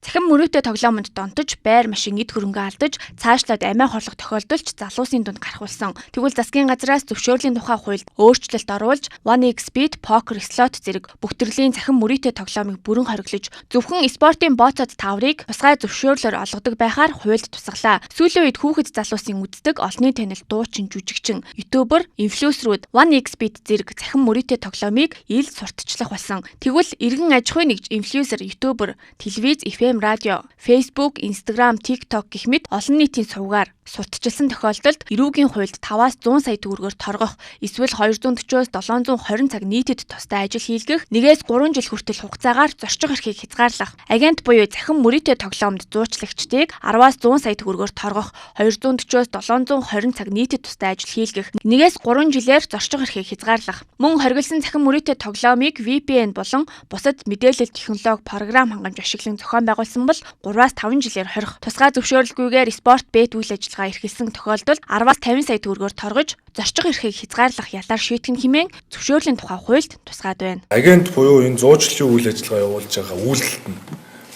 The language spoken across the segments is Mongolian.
Цахим мөрөөдтэй тоглоомонд донтож, байр машин эд хөрөнгө алдаж, цаашлаад амиа хорлох тохиолдолч залуусын дунд гарах болсон. Тэгвэл засгийн газраас зөвшөөрлийн тухай хуульд өөрчлөлт оруулж 1xBet, Poker Slot зэрэг бүх төрлийн цахим мөрөөдтэй тоглоомыг бүрэн хориглож, зөвхөн спортын бооцоод таврыг тусгай зөвшөөрлөөр олгодог байхаар хуульд тусгалаа. Сүүлийн үед хүүхэд залуусын үздэг олонний танил дуучин, жүжигчин, ютубер, инфлюенсерүүд 1xBet зэрэг цахим мөрөөдтэй тоглоомыг ил сурталчлах болсон. Тэгвэл иргэн аж ахуйн нэгж инфлюенсер, ютубер, телевиз, FM, радио, Facebook, Instagram, TikTok гэх мэт олон нийтийн сувгаар сурталчилсан тохиолдолд эрүүгийн хуульд 5-аас 100 сая төгрөгөөр торгох, эсвэл 240-өөс 720 цаг нийтэд тустай ажил хийлгэх, 1-ээс 3 жил хүртэл хугацаагаар зорчих эрхийг хязгаарлах, агент буюу цахим мөрөөдтэй тоглоомд зуучлагчдыг 10-аас 100 сая төгрөгөөр торгох, 240-өөс 720 цаг нийтэд тустай ажил хийлгэх, 1-ээс 3 жилээр зорчих эрхийг хязгаарлах. Мөн хориглосон цахим мөрөөдтэй тоглоомыг VPN болон бусад мэдээлэл технологи програм хангамж ашиглан зохион байгуулсан бол 3-аас 5 жилээр хорих. Тусгай зөвшөөрлгүйгээр спорт бет үйл ажиллагаа эрхэлсэн тохиолдолд 10-аас 50 сая төгрөгөөр торгож, зорчих эрхийг хязгаарлах ялаар шийтгэн хэмээн зөвшөөрлийн тухай хуульд тусгаад байна. Агент буюу энэ зуучлалын үйл ажиллагаа явуулж байгаа үйлдэлт нь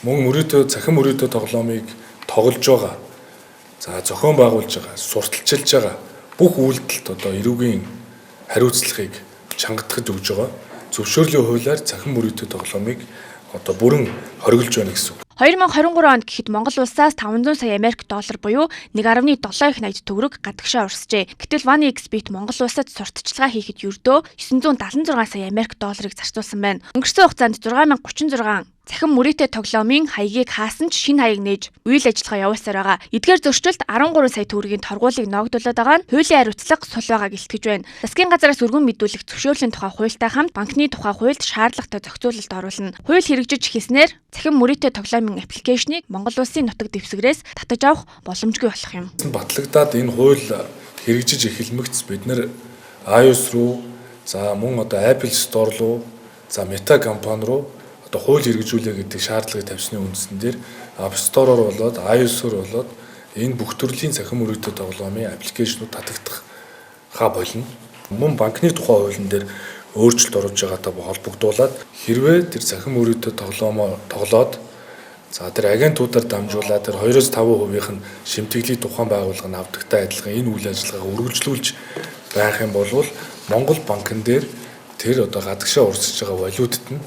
мөн мөрөөдөө цахим мөрөөдөө тоглоомыг тоглож байгаа. За зохион байгуулж байгаа, сурталчилж байгаа бүх үйлдэлт одоо эрүүгийн хариуцлагыг чангатгаж өгж байгаа. Зөвшөөрлийн хуулиар цахим мөрөөдөө тоглоомыг одоо бүрэн хориглож байна гэсэн үг. 2023 онд гэхэд Монгол улсаас 500 сая Америк доллар буюу 1.7 их найд төгрөг гадагшаа урсжээ. Гэтэл 1xBet Монгол улсад сурталчилгаа хийхэд ердөө 976 сая Америк долларыг зарцуулсан байна. Өнгөрсөн хугацаанд 6036 цахим мөрөөдтэй тоглоомын хаягийг хаасан ч шинэ хаяг нээж үйл ажиллагаа явуулсаар байгаа. Эдгээр зөрчилд 13 сая төгрөгийн торгуулийг ногдуулаад байгаа нь хуулийн хариуцлага сул байгааг илтгэж байна. Засгийн газраас өргөн мэдүүлэх зөвшөөрлийн тухай хуультай хамт банкны тухай хуульд шаардлагатай зохицуулалт оруулна. Хууль хэрэгжиж эхэлснээр цахим мөрөөдтэй тоглоомын аппликейшнийг Монгол улсын нутаг дэвсгэрээс татаж авах боломжгүй болох юм. Батлагдаад энэ хууль хэрэгжиж эхэлмэгц бид нэр iOS руу, за мөн одоо Apple Store руу, за Meta компани руу хууль хэрэгжүүлээ гэдэг шаардлагыг тавьсны үндсэн дээр App Store-оор болоод iOS-оор болоод энэ бүх төрлийн цахим мөрөөдтэй тоглоомын аппликейшнууд татагдах болно. Мөн банкны тухай хуулийн дээр өөрчлөлт оруулж байгаатай холбогдуулаад хэрвээ тэр цахим мөрөөдтэй тоглоомоо тоглоод за тэр агентуудаар дамжуулаад тэр 2-5% нь шимтгэлийг тухайн байгууллага нь авдагтай адилхан энэ үйл ажиллагааг үргэлжлүүлж байх юм бол Монгол банкн дээр тэр одоо гадагшаа урсж байгаа валютад нь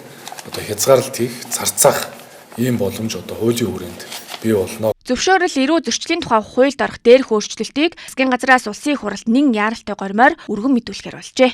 одоо хязгаарлалт хийх, зарцаах ийм боломж одоо хуулийн хүрээнд бий болно. Зөвшөөрөл эрүү зөрчлийн тухай хуульд орох дээрх өөрчлөлтийг засгийн газраас улсын их хурлд нэн яаралтай гормоор өргөн мэдүүлэхээр болжээ.